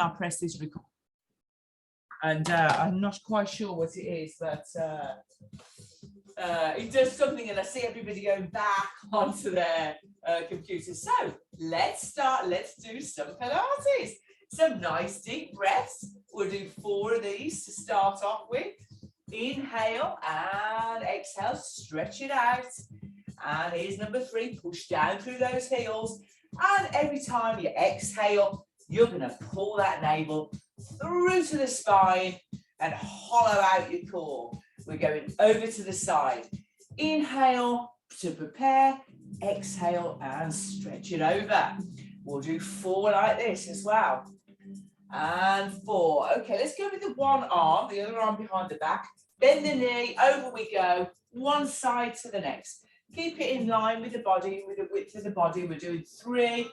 I'll press this record. And I'm not quite sure what it is, but it does something, and I see everybody going back onto their computers. So let's start. Let's do some Pilates. Some nice deep breaths. We'll do 4 of these to start off with. Inhale and exhale. Stretch it out. And here's number 3. Push down through those heels. And every time you exhale, you're going to pull that navel through to the spine and hollow out your core. We're going over to the side. Inhale to prepare. Exhale and stretch it over. We'll do 4 like this as well. And 4. Okay, let's go with the one arm, the other arm behind the back. Bend the knee, over we go, one side to the next. Keep it in line with the body, with the width of the body. We're doing 3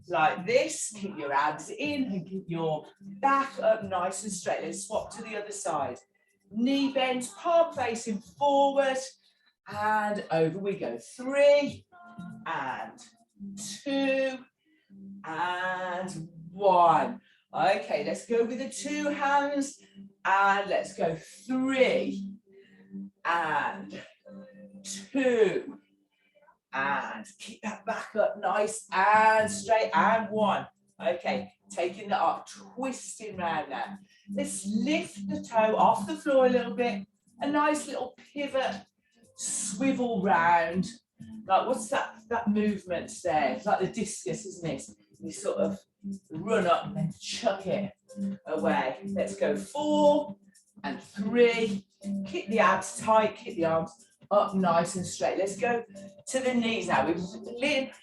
like this. Keep your abs in and keep your back up nice and straight. Let's swap to the other side. Knee bend, palm facing forward, and over we go. 3 and 2 and 1. Okay, let's go with the 2 hands, and let's go 3 and 2. And keep that back up nice and straight, and 1. Okay, taking that up, twisting round now. Let's lift the toe off the floor a little bit. A nice little pivot, swivel round. Like, what's that movement there? It's like the discus, isn't it? You sort of run up and chuck it away. Let's go 4 and 3. Keep the abs tight, keep the arms up nice and straight. Let's go to the knees now. We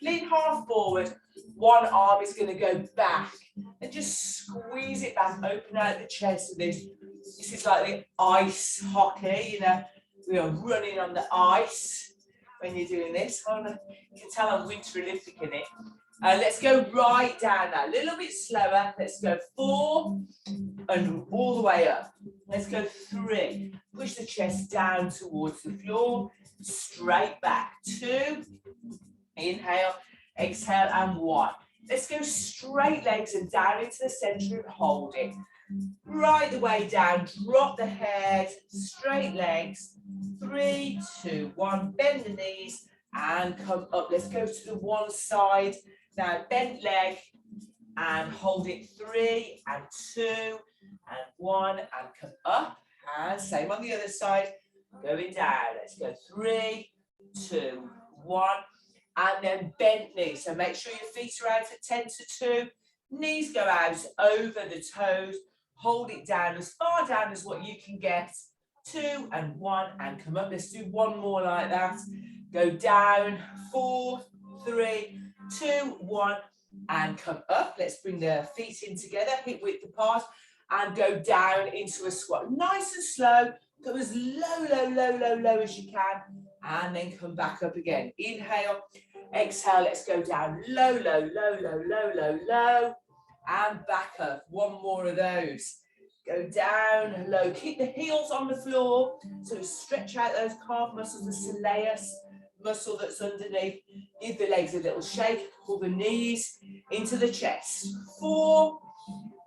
lean half forward. One arm is going to go back and just squeeze it back, open out the chest of this. This is like the ice hockey, you know, we are running on the ice when you're doing this. Oh, no, you can tell I'm Winter Olympic in it. Let's go right down now, a little bit slower. Let's go 4 and all the way up. Let's go 3. Push the chest down towards the floor, straight back. 2, inhale, exhale, and 1. Let's go straight legs and down into the center and hold it. Right the way down, drop the head, straight legs. 3, 2, 1, bend the knees and come up. Let's go to the one side. Now bent leg and hold it. 3 and 2 and 1 and come up. And same on the other side, going down. Let's go 3, 2, 1, and then bent knees. So make sure your feet are out at 10 to 2. Knees go out over the toes. Hold it down as far down as what you can get. 2 and 1 and come up. Let's do 1 more like that. Go down. 4, 3, 2, 1, and come up. Let's bring the feet in together, hip width apart, and go down into a squat. Nice and slow. Go as low as you can, and then come back up again. Inhale, exhale. Let's go down low, and back up. 1 more of those. Go down low. Keep the heels on the floor. So stretch out those calf muscles, the soleus muscle that's underneath. Give the legs a little shake. Pull the knees into the chest. 4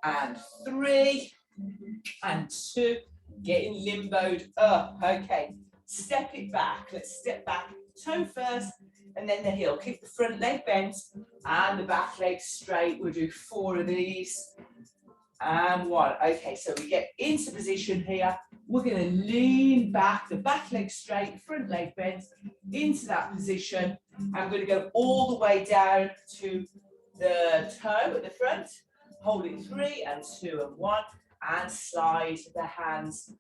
and 3 and 2. Getting limboed up. Okay. Step it back. Let's step back. Toe first and then the heel. Keep the front leg bent and the back leg straight. We'll do 4 of these. And 1. Okay, so we get into position here. We're going to lean back, the back leg straight, front leg bent, into that position. I'm going to go all the way down to the toe at the front. Hold it 3 and 2 and 1. And slide the hands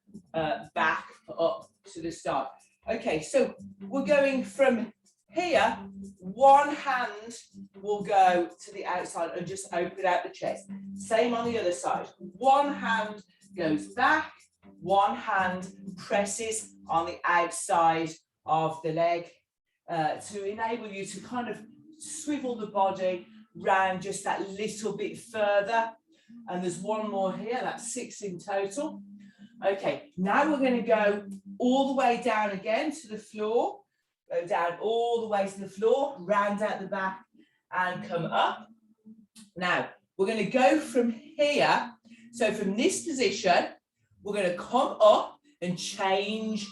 back up to the start. Okay, so we're going from here. 1 hand will go to the outside and just open out the chest. Same on the other side. 1 hand goes back. 1 hand presses on the outside of the leg to enable you to kind of swivel the body round just that little bit further. And there's 1 more here, that's 6 in total. Okay, now we're going to go all the way down again to the floor. Go down all the way to the floor, round out the back and come up. Now, We're going to go from here. So from this position, we're going to come up and change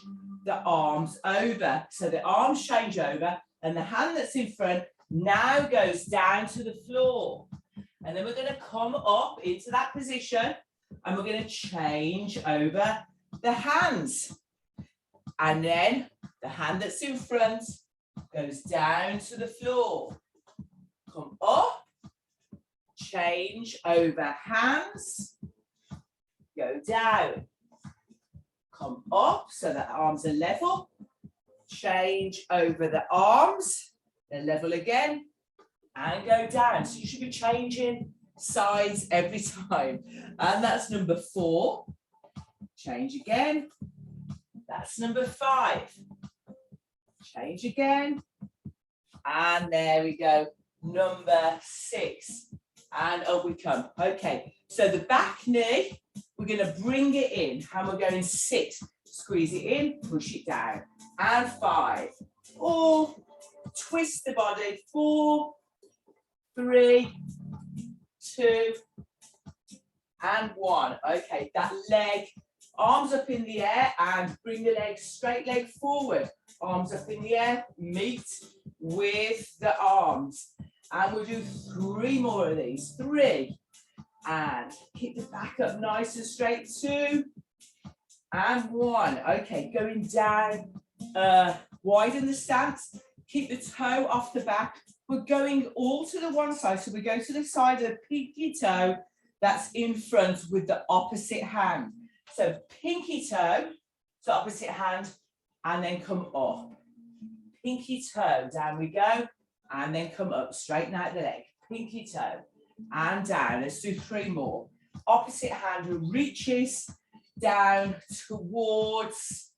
the arms over. So the arms change over and the hand that's in front now goes down to the floor. And then we're going to come up into that position and we're going to change over the hands. And then the hand that's in front goes down to the floor. Come up, change over hands, go down. Come up so that arms are level, change over the arms, they're level again, and go down. So you should be changing sides every time. And that's number 4. Change again. That's number 5. Change again. And there we go. Number 6. And up we come. Okay, so the back knee, we're going to bring it in and we're going 6. Squeeze it in, push it down. And 5. All twist the body. 4, 3, 2, and 1. Okay, that leg, arms up in the air and bring the leg, straight leg forward. Arms up in the air, meet with the arms. And we'll do 3 more of these. 3. And keep the back up nice and straight. 2. And 1. Okay, going down. Widen the stance. Keep the toe off the back. We're going all to the one side. So we go to the side of the pinky toe that's in front with the opposite hand. So pinky toe to opposite hand and then come up. Pinky toe, down we go. And then come up, straighten out the leg. Pinky toe and down. Let's do 3 more. Opposite hand reaches down towards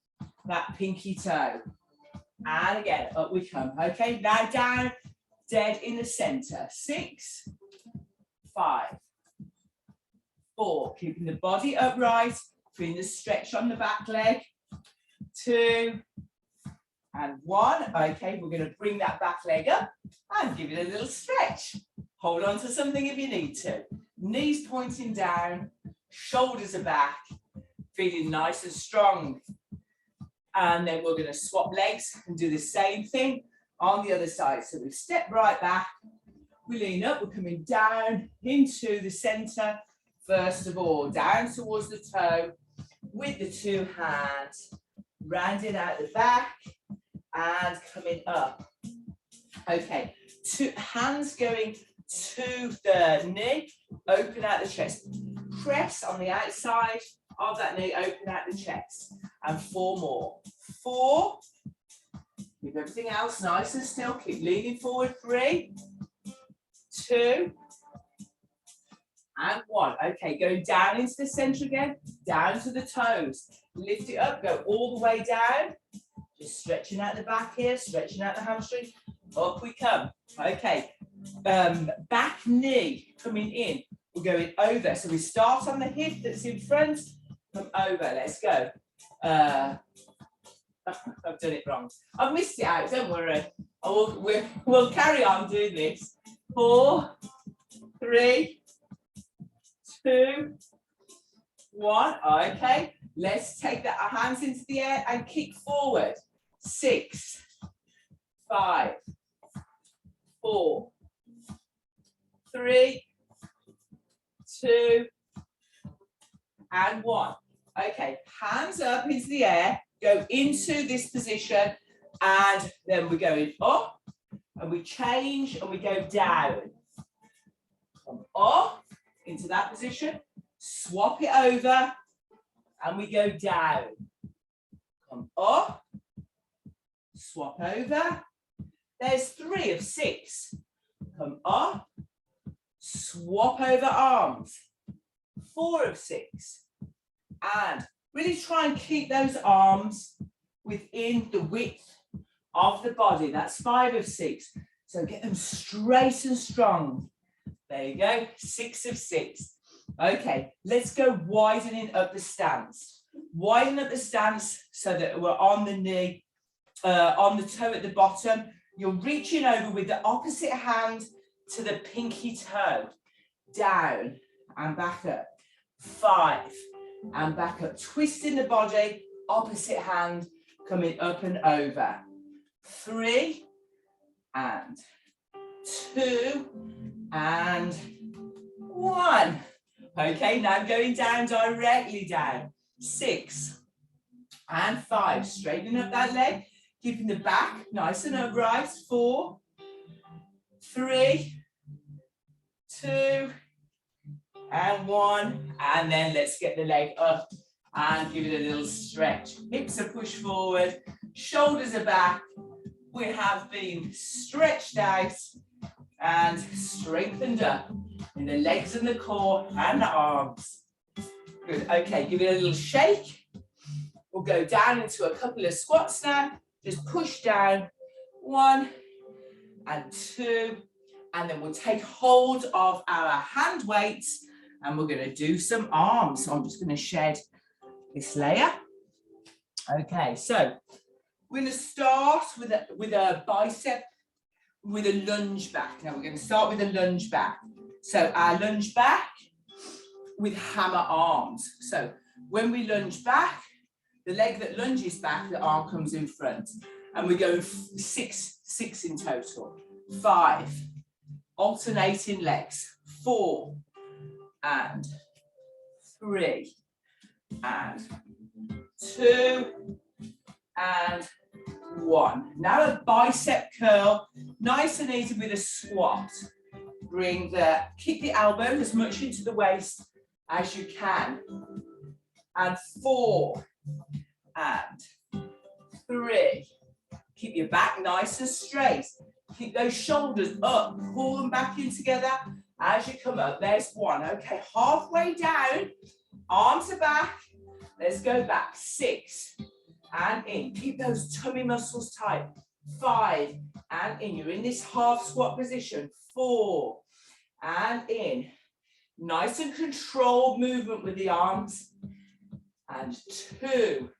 that pinky toe. And again, up we come. Okay, now down, dead in the center. 6, 5, 4. Keeping the body upright, feeling the stretch on the back leg. 2, and 1. Okay, we're going to bring that back leg up and give it a little stretch. Hold on to something if you need to. Knees pointing down, shoulders are back, feeling nice and strong. And then we're going to swap legs and do the same thing on the other side. So we step right back, we lean up, we're coming down into the center. First of all, down towards the toe with the 2 hands, rounding out the back and coming up. Okay, 2 hands going to the knee, open out the chest. Press on the outside of that knee, open out the chest. And 4 more. 4. Keep everything else nice and still. Keep leaning forward. 3, 2, and 1. Okay, going down into the center again, down to the toes. Lift it up, go all the way down. Just stretching out the back here, stretching out the hamstring. Up we come. Okay, back knee coming in. We're going over. So we start on the hip that's in front. Come over. Let's go. I've done it wrong. I've missed it out. Don't worry. We'll carry on doing this. 4, 3, 2, 1. Okay. Let's take our hands into the air and kick forward. 6, 5, 4, 3, 2, and 1. Okay, hands up into the air, go into this position, and then we're going up, and we change, and we go down. Come up into that position, swap it over, and we go down. Come up, swap over. There's 3 of 6. Come up, swap over arms. 4 of 6. And really try and keep those arms within the width of the body. That's 5 of 6. So get them straight and strong. There you go, 6 of 6. Okay, let's go widening up the stance. Widen up the stance so that we're on the knee, on the toe at the bottom. You're reaching over with the opposite hand to the pinky toe. down and back up. 5 and back up. Twisting the body, opposite hand coming up and over. 3 and 2 and 1. Okay, now going down, directly down. 6 and 5. Straightening up that leg, keeping the back nice and upright. 4, 3, 2 and 1. And then let's get the leg up and give it a little stretch. Hips are pushed forward, shoulders are back. We have been stretched out and strengthened up in the legs and the core and the arms. Good. Okay, give it a little shake. We'll go down into a couple of squats now. Just push down. 1 and 2. And then we'll take hold of our hand weights and we're going to do some arms. So I'm just going to shed this layer. Okay, so we're going to start with a bicep, with a lunge back. Now we're going to start with a lunge back. So our lunge back with hammer arms. So when we lunge back, the leg that lunges back, the arm comes in front. And we go 6 in total. 5, alternating legs. 4 and 3 and 2 and 1. Now a bicep curl, nice and easy with a squat. Kick the elbows as much into the waist as you can. And 4 and 3. Keep your back nice and straight. Keep those shoulders up, pull them back in together as you come up. There's 1. Okay, halfway down, arms are back. Let's go back. 6 and in. Keep those tummy muscles tight. 5 and in. You're in this half squat position. 4 and in. Nice and controlled movement with the arms. And 2.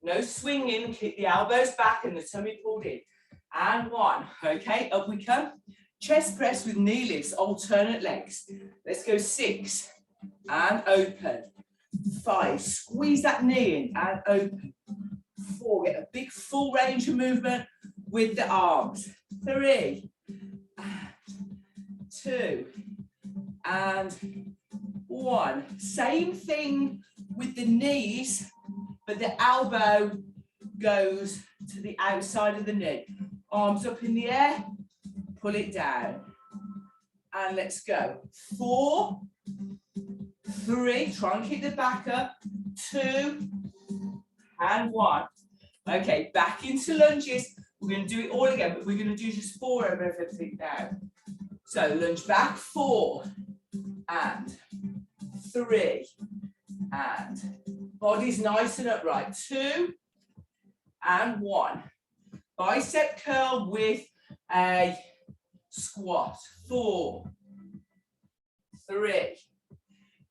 No swinging. Keep the elbows back and the tummy pulled in. And 1. Okay, up we come. Chest press with knee lifts, alternate legs. Let's go 6 and open. 5, squeeze that knee in and open. 4, get a big full range of movement with the arms. 3 and 2 and 1. Same thing with the knees, but the elbow goes to the outside of the knee. Arms up in the air, pull it down. And let's go. 4, 3, try and keep the back up. 2 and 1. Okay, back into lunges. We're going to do it all again, but we're going to do just 4 of everything now. So lunge back, 4 and 3 and body's nice and upright. 2 and 1. Bicep curl with a squat. 4, 3.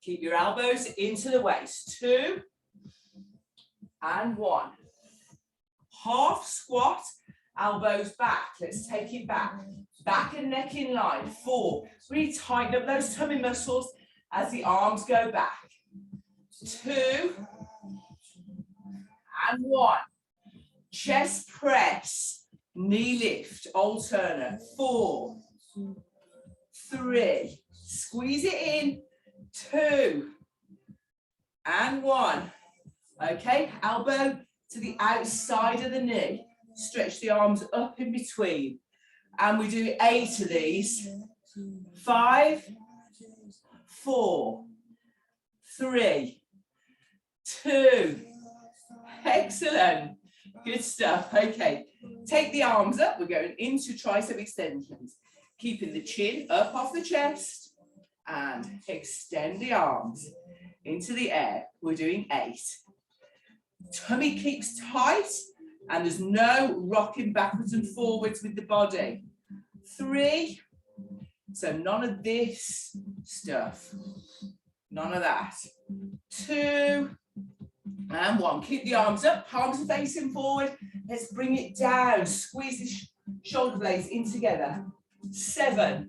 Keep your elbows into the waist. 2 and 1. Half squat, elbows back. Let's take it back. Back and neck in line. 4. Really tighten up those tummy muscles as the arms go back. 2 and 1. Chest press, knee lift, alternate. 4, 3. Squeeze it in. 2 and 1. Okay, elbow to the outside of the knee. Stretch the arms up in between. And we do 8 of these. 5, 4, 3, 2. Excellent. Good stuff. Okay, take the arms up. We're going into tricep extensions. Keeping the chin up off the chest and extend the arms into the air. We're doing 8. Tummy keeps tight and there's no rocking backwards and forwards with the body. 3. So none of this stuff. None of that. 2 and 1. Keep the arms up, palms are facing forward. Let's bring it down. Squeeze the shoulder blades in together. 7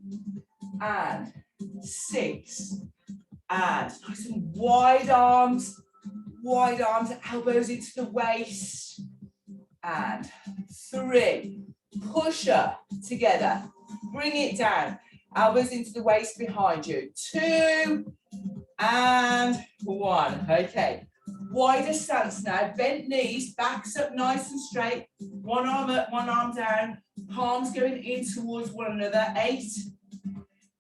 and 6, and nice and wide arms, elbows into the waist, and 3, push up together, bring it down, elbows into the waist behind you, 2, and 1, okay. Wider stance now, bent knees, backs up nice and straight, one arm up, one arm down, palms going in towards one another, 8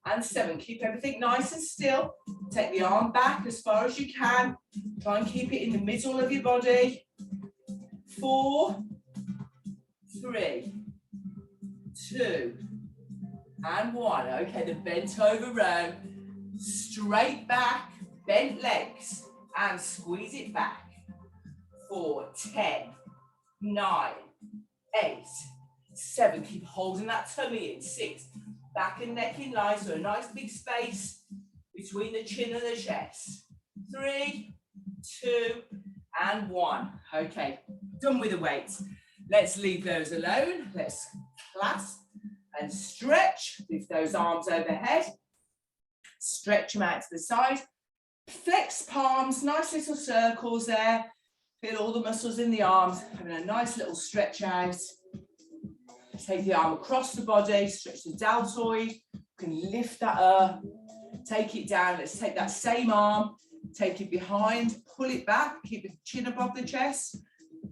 and 7. Keep everything nice and still. Take the arm back as far as you can. Try and keep it in the middle of your body. 4, 3, 2, and 1. Okay, the bent over row, straight back, bent legs, and squeeze it back. 4, 10, 9, 8, 7. Keep holding that tummy in. 6, back and neck in line, so a nice big space between the chin and the chest. 3, 2, and 1. Okay, done with the weights. Let's leave those alone. Let's clasp and stretch. Lift those arms overhead. Stretch them out to the side. Flex palms, nice little circles there. Feel all the muscles in the arms, having a nice little stretch out. Take the arm across the body, stretch the deltoid. You can lift that up, take it down. Let's take that same arm, take it behind, pull it back, keep the chin above the chest.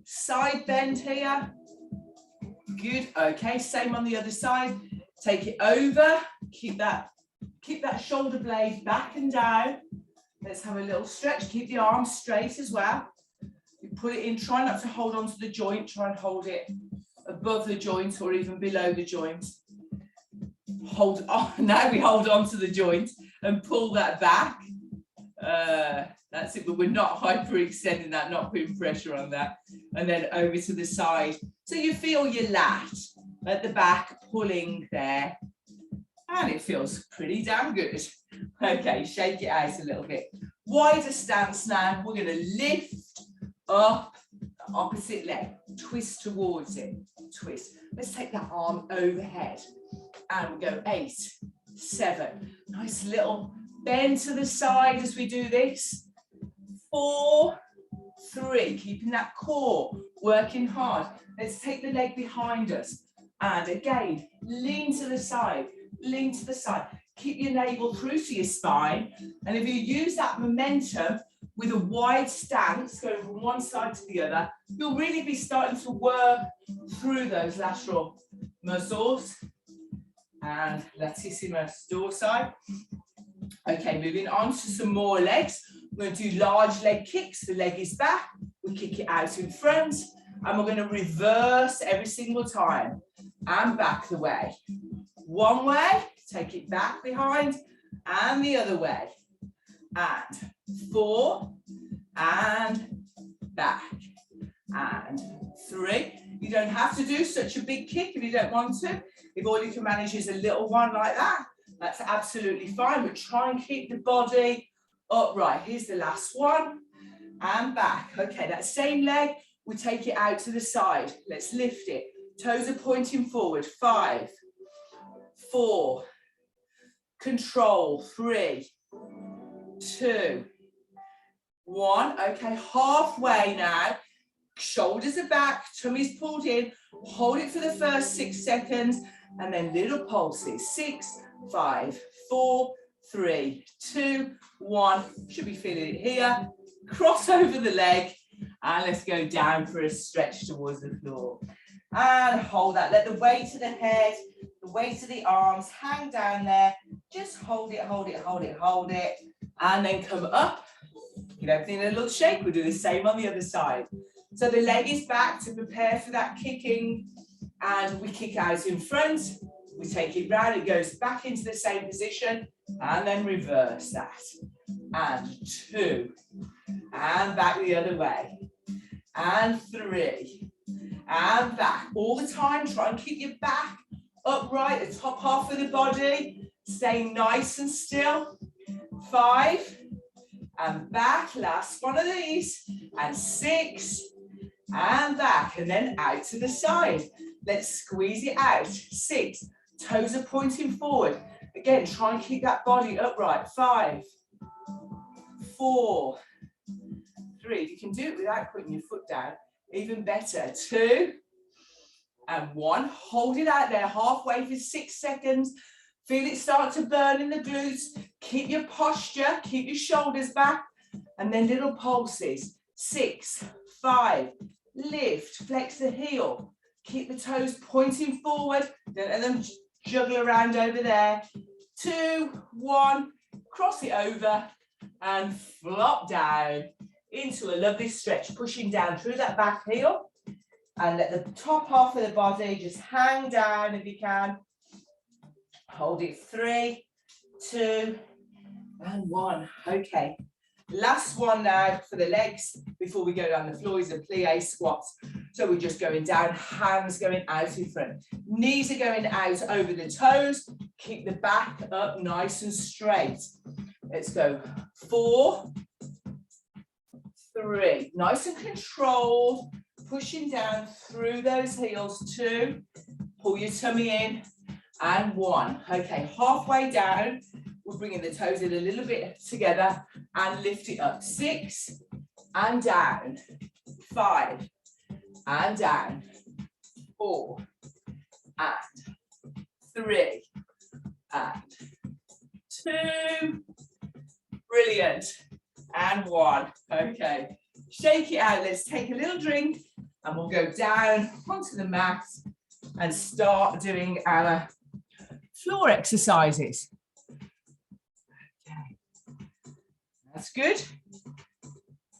Side bend here. Good, okay, same on the other side. Take it over, keep that shoulder blade back and down. Let's have a little stretch, keep the arms straight as well. You put it in, try not to hold onto the joint, try and hold it above the joint or even below the joint. Hold on, now we hold on to the joint and pull that back. That's it, but we're not hyperextending that, not putting pressure on that. And then over to the side. So you feel your lat at the back pulling there. And it feels pretty damn good. Okay, shake it out a little bit. Wider stance now. We're going to lift up the opposite leg. Twist towards it. Twist. Let's take that arm overhead. And we go 8, 7. Nice little bend to the side as we do this. 4, 3. Keeping that core working hard. Let's take the leg behind us. And again, lean to the side. Lean to the side. Keep your navel through to your spine. And if you use that momentum with a wide stance, going from one side to the other, you'll really be starting to work through those lateral muscles. And latissimus dorsi. Okay, moving on to some more legs. We're going to do large leg kicks. The leg is back. We kick it out in front. And we're going to reverse every single time. And back the way. One way, take it back behind, and the other way. And 4, and back, and 3. You don't have to do such a big kick if you don't want to. If all you can manage is a little one like that, that's absolutely fine, but try and keep the body upright. Here's the last one, and back. Okay, that same leg, we take it out to the side. Let's lift it. Toes are pointing forward. 5, 4, control, 3, 2, 1. Okay, halfway now. Shoulders are back, tummy's pulled in. Hold it for the first 6 seconds, and then little pulses. 6, 5, 4, 3, 2, 1. Should be feeling it here. Cross over the leg, and let's go down for a stretch towards the floor. And hold that. Let the weight of the head, the weight of the arms hang down there. Just hold it, hold it, hold it, hold it. And then come up. Give everything a little shake. We'll do the same on the other side. So the leg is back to prepare for that kicking. And we kick out in front. We take it round. It goes back into the same position. And then reverse that. And 2. And back the other way. And 3. And back. All the time, try and keep your back upright, the top half of the body, staying nice and still. 5, and back, last one of these, and 6, and back, and then out to the side. Let's squeeze it out. 6, toes are pointing forward. Again, try and keep that body upright. 5, 4, 3. You can do it without putting your foot down. Even better. 2 and 1. Hold it out there halfway for 6 seconds. Feel it start to burn in the glutes. Keep your posture, keep your shoulders back, and then little pulses. 6, 5, lift, flex the heel. Keep the toes pointing forward. Don't let them juggle around over there. 2, 1, cross it over and flop down into a lovely stretch, pushing down through that back heel. And let the top half of the body just hang down if you can. Hold it. 3, 2, and 1. Okay. Last one now for the legs before we go down the floor is a plie squats. So we're just going down, hands going out in front. Knees are going out over the toes. Keep the back up nice and straight. Let's go. 4, 3. Nice and controlled. Pushing down through those heels. 2. Pull your tummy in. And 1. Okay, halfway down. We're bringing the toes in a little bit together and lift it up. 6 and down. 5 and down. 4 and 3 and 2. Brilliant. And 1. Okay. Shake it out. Let's take a little drink and we'll go down onto the mat and start doing our floor exercises. Okay. That's good.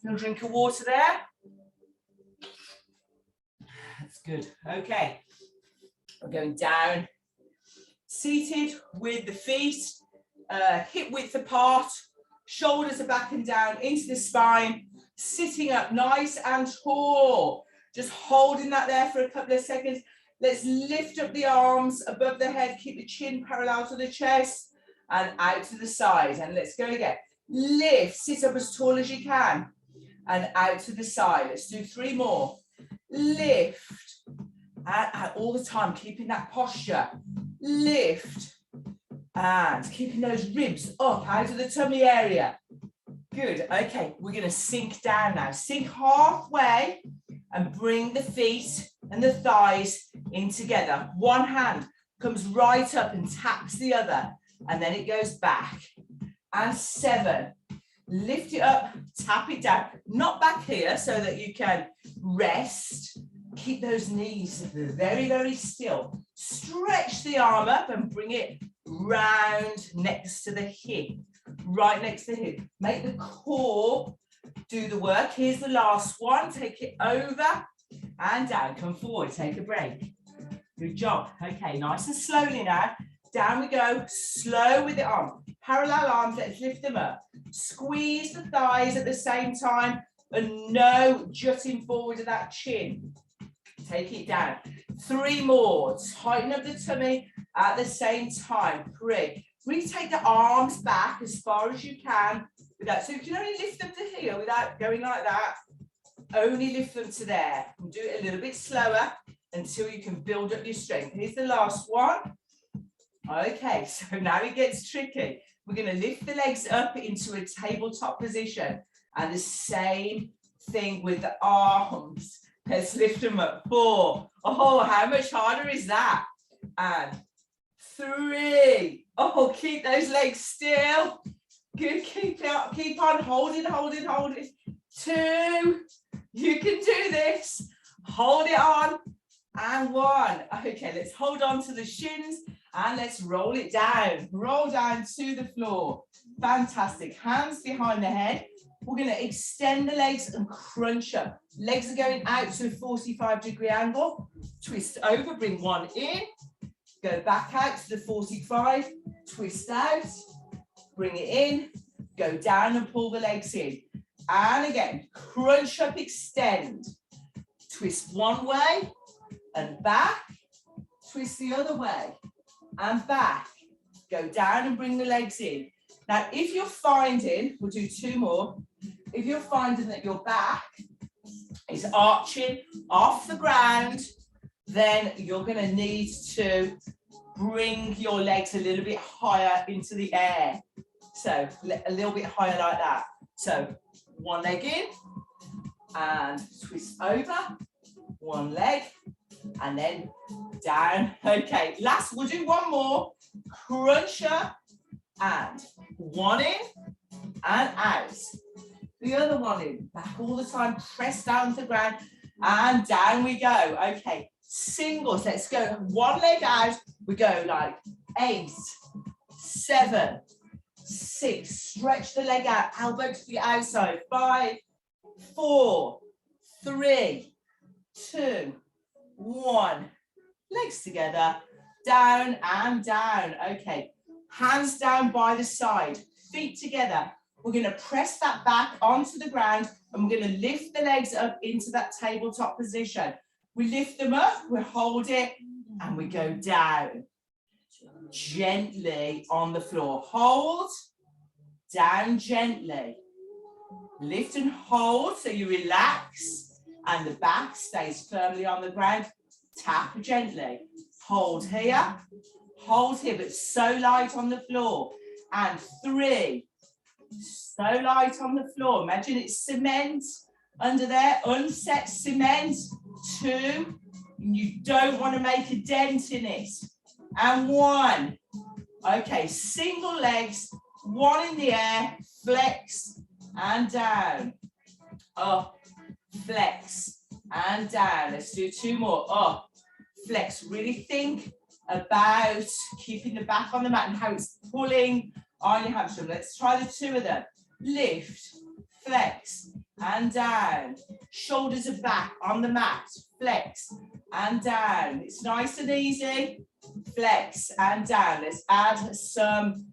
Little drink of water there. That's good. Okay. We're going down. Seated with the feet hip width apart. Shoulders are back and down into the spine. Sitting up nice and tall. Just holding that there for a couple of seconds. Let's lift up the arms above the head. Keep the chin parallel to the chest and out to the side. And let's go again. Lift, sit up as tall as you can and out to the side. Let's do 3 more. Lift and out all the time, keeping that posture. Lift and keeping those ribs up out of the tummy area. Good. Okay, we're going to sink down now. Sink halfway and bring the feet and the thighs in together. One hand comes right up and taps the other, and then it goes back. And 7. Lift it up, tap it down. Not back here so that you can rest. Keep those knees very, very still. Stretch the arm up and bring it round next to the hip. Right next to the hip. Make the core do the work. Here's the last one. Take it over and down. Come forward. Take a break. Good job. Okay, nice and slowly now. Down we go. Slow with the arm. Parallel arms. Let's lift them up. Squeeze the thighs at the same time and no jutting forward of that chin. Take it down. 3 more. Tighten up the tummy at the same time. 3. Really take the arms back as far as you can. So you can only lift them to here without going like that. Only lift them to there. And do it a little bit slower until you can build up your strength. Here's the last one. Okay, so now it gets tricky. We're going to lift the legs up into a tabletop position. And the same thing with the arms. Let's lift them up. 4. Oh, how much harder is that? And 3. Oh, keep those legs still. Good, keep on holding. 2. You can do this. Hold it on. And 1. Okay, let's hold on to the shins and let's roll it down. Roll down to the floor. Fantastic. Hands behind the head. We're going to extend the legs and crunch up. Legs are going out to a 45-degree angle. Twist over, bring one in. Go back out to the 45. Twist out. Bring it in. Go down and pull the legs in. And again, crunch up, extend. Twist one way and back. Twist the other way and back. Go down and bring the legs in. Now, if you're finding, we'll do 2 more. If you're finding that your back is arching off the ground, then you're going to need to bring your legs a little bit higher into the air. So a little bit higher like that. So one leg in and twist over, one leg and then down. Okay, last, we'll do one more. Cruncher and one in and out. The other one in, back all the time, press down to the ground and down we go. Okay, singles, let's go. One leg out, we go like 8, 7, 6, stretch the leg out, elbow to the outside, 5, 4, 3, 2, 1. Legs together, down and down. Okay, hands down by the side, feet together. We're going to press that back onto the ground and we're going to lift the legs up into that tabletop position. We lift them up, we hold it and we go down. Gently on the floor. Hold, down gently. Lift and hold so you relax and the back stays firmly on the ground. Tap gently. Hold here, but so light on the floor. And 3. So light on the floor. Imagine it's cement under there, unset cement. 2, you don't want to make a dent in it. And 1. Okay, single legs, 1 in the air, flex and down. Up, flex and down. Let's do 2 more. Up, flex. Really think about keeping the back on the mat and how it's pulling on your hamstring. Let's try the 2 of them. Lift, flex, and down. Shoulders are back on the mat. Flex and down. It's nice and easy. Flex and down. Let's add some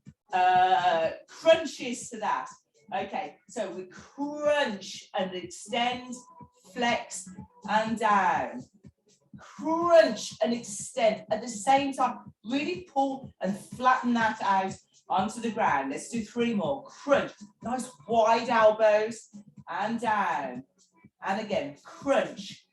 crunches to that. Okay, so we crunch and extend, flex and down. Crunch and extend at the same time. Really pull and flatten that out onto the ground. Let's do 3 more. Crunch, nice wide elbows and down. And again, crunch,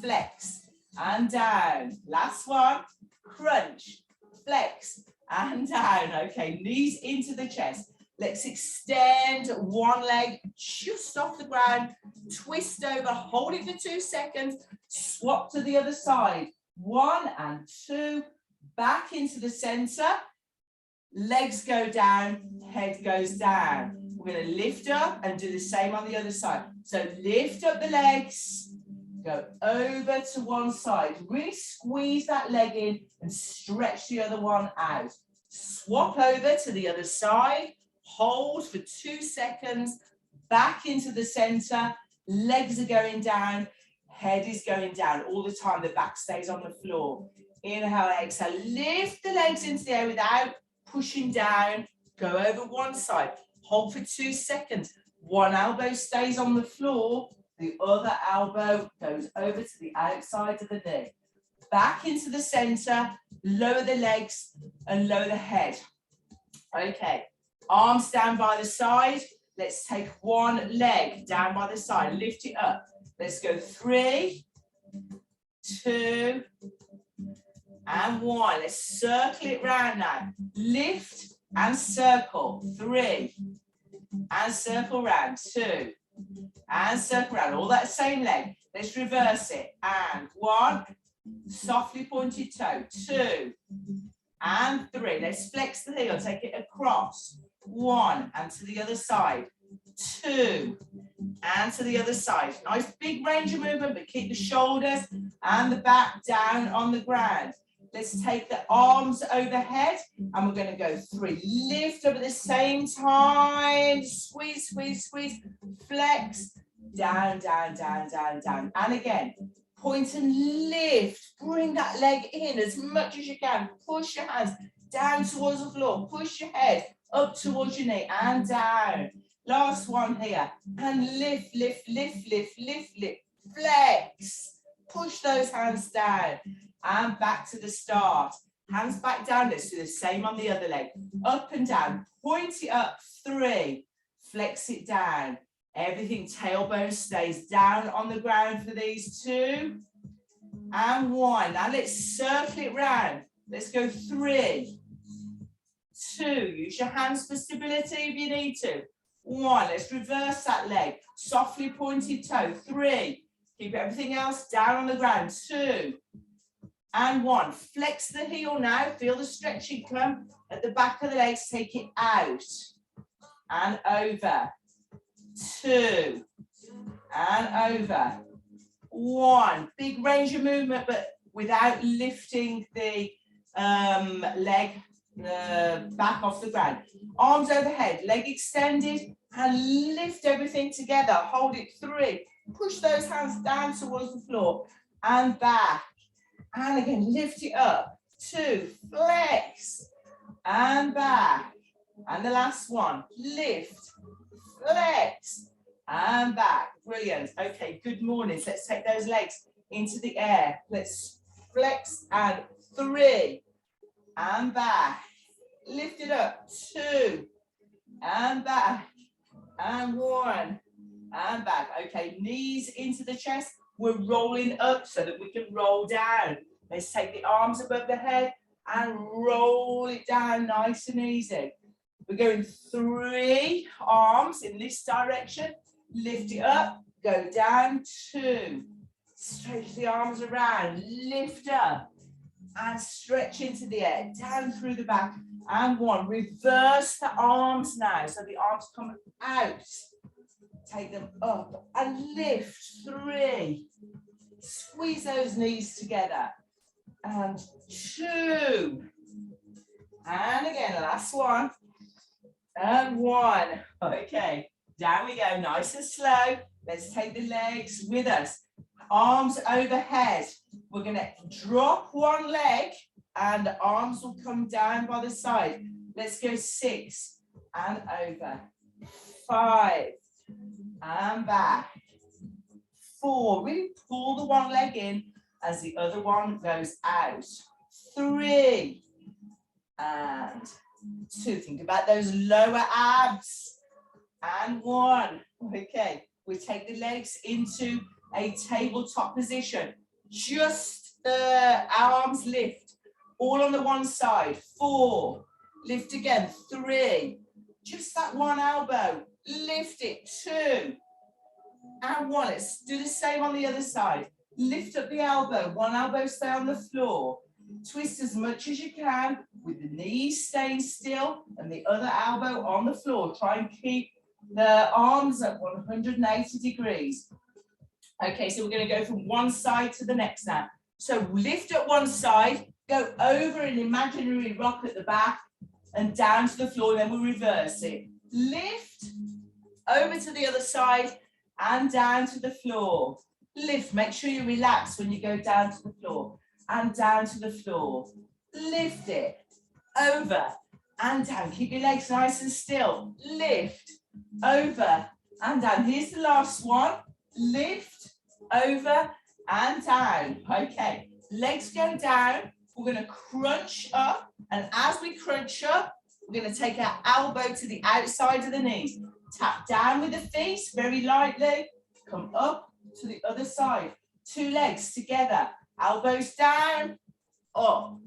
flex and down. Last one, crunch, flex and down. Okay, knees into the chest. Let's extend one leg just off the ground, twist over, hold it for 2 seconds, swap to the other side. 1 and 2, back into the center. Legs go down, head goes down. We're going to lift up and do the same on the other side. So lift up the legs, go over to one side. Really squeeze that leg in and stretch the other one out. Swap over to the other side. Hold for 2 seconds. Back into the center. Legs are going down. Head is going down all the time. The back stays on the floor. Inhale, exhale. Lift the legs into the air without pushing down. Go over one side. Hold for 2 seconds. One elbow stays on the floor. The other elbow goes over to the outside of the knee. Back into the center. Lower the legs and lower the head. Okay. Arms down by the side. Let's take one leg down by the side. Lift it up. Let's go 3, 2, and 1. Let's circle it round now. Lift and circle. 3, and circle round. 2, and circle round. All that same leg. Let's reverse it. And 1, softly pointed toe. 2, and 3. Let's flex the heel. Take it across. 1, and to the other side. 2, and to the other side. Nice big range of movement, but keep the shoulders and the back down on the ground. Let's take the arms overhead and we're going to go 3. Lift up at the same time. Squeeze, squeeze, squeeze. Flex. Down, down, down, down, down. And again, point and lift. Bring that leg in as much as you can. Push your hands down towards the floor. Push your head up towards your knee and down. Last one here. And lift, lift, lift, lift, lift, lift. Flex. Push those hands down. And back to the start. Hands back down. Let's do the same on the other leg. Up and down. Point it up. 3. Flex it down. Everything tailbone stays down on the ground for these 2. And 1. Now let's circle it round. Let's go 3, 2. Use your hands for stability if you need to. 1. Let's reverse that leg. Softly pointed toe. 3. Keep everything else down on the ground. 2. And 1. Flex the heel now. Feel the stretching come at the back of the legs. Take it out and over. 2 and over. 1. Big range of movement, but without lifting the leg back off the ground. Arms overhead, leg extended, and lift everything together. Hold it. 3. Push those hands down towards the floor and back. And again, lift it up. 2. Flex and back. And the last one. Lift, flex, and back. Brilliant. Okay, good morning. Let's take those legs into the air. Let's flex and 3 and back. Lift it up. 2 and back. And 1 and back. Okay, knees into the chest. We're rolling up so that we can roll down. Let's take the arms above the head and roll it down nice and easy. We're going 3 arms in this direction. Lift it up, go down. 2. Stretch the arms around, lift up and stretch into the air, down through the back. And 1. Reverse the arms now, so the arms come out. Take them up and lift. 3. Squeeze those knees together. And 2. And again, last one. And 1. Okay, down we go, nice and slow. Let's take the legs with us. Arms overhead. We're going to drop one leg and the arms will come down by the side. Let's go 6 and over. 5 and back. 4. Really pull the one leg in as the other one goes out. 3 and 2. Think about those lower abs. And 1. Okay, we take the legs into a tabletop position. Just the arms lift, all on the one side. 4. Lift again. 3. Just that one elbow. Lift it. 2 and 1. Let's do the same on the other side. Lift up the elbow. One elbow stay on the floor. Twist as much as you can with the knees staying still and the other elbow on the floor. Try and keep the arms at 180 degrees. Okay, so we're going to go from one side to the next now. So lift up one side, go over an imaginary rock at the back and down to the floor, then we'll reverse it. Lift, over to the other side and down to the floor. Lift, make sure you relax when you go down to the floor and down to the floor. Lift it, over and down. Keep your legs nice and still. Lift, over and down. Here's the last one. Lift, over and down. Okay, legs go down. We're going to crunch up, and as we crunch up, we're going to take our elbow to the outside of the knees. Tap down with the feet very lightly. Come up to the other side. 2 legs together. Elbows down, up,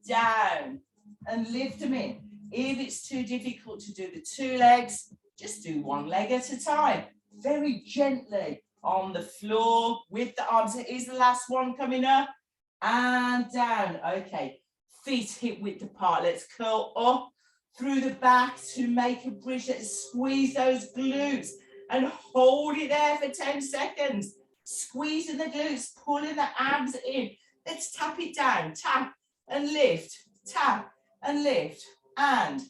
down, and lift them in. If it's too difficult to do the 2 legs, just do 1 leg at a time. Very gently on the floor with the arms. Here's the last one coming up and down. Okay, feet hip width apart. Let's curl up through the back to make a bridge. Let's squeeze those glutes and hold it there for 10 seconds. Squeezing the glutes, pulling the abs in. Let's tap it down. Tap and lift. Tap and lift. And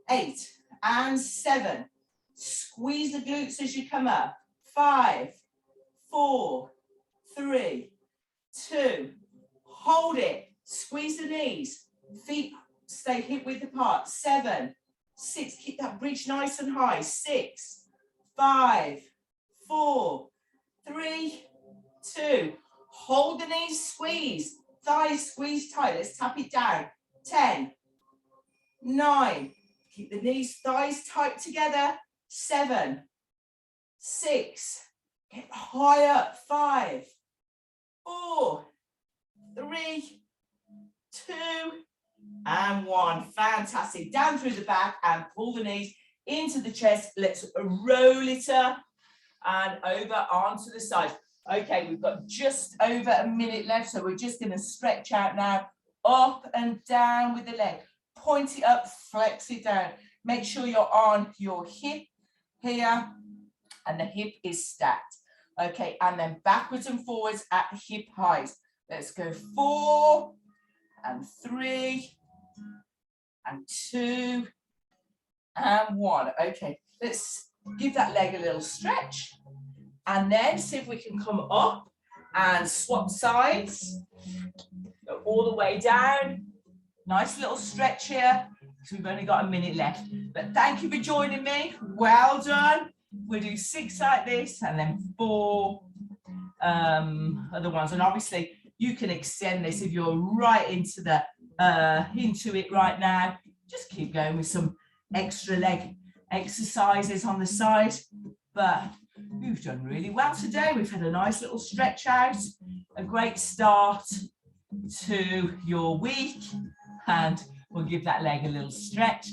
8 and 7. Squeeze the glutes as you come up. 5, 4, 3, 2. Hold it. Squeeze the knees. Feet stay hip width apart. 7, 6. Keep that bridge nice and high. 6, 5, 4, 3, 2. Hold the knees, squeeze. Thighs squeeze tight. Let's tap it down. 10, 9. Keep the knees, thighs tight together. 7, 6. Get high up. 5, 4, 3, 2, and 1. Fantastic. Down through the back and pull the knees into the chest. Let's roll it up and over onto the side. Okay, we've got just over a minute left, so we're just going to stretch out now, up and down with the leg. Point it up, flex it down. Make sure you're on your hip here, and the hip is stacked. Okay, and then backwards and forwards at the hip highs. Let's go 4 and 3 and 2 and 1. Okay, let's give that leg a little stretch. And then see if we can come up and swap sides. Go all the way down. Nice little stretch here, because we've only got a minute left. But thank you for joining me. Well done. We'll do 6 like this and then 4 other ones. And obviously you can extend this if you're right into it right now. Just keep going with some extra leg exercises on the side. But you've done really well today. We've had a nice little stretch out, a great start to your week, and we'll give that leg a little stretch.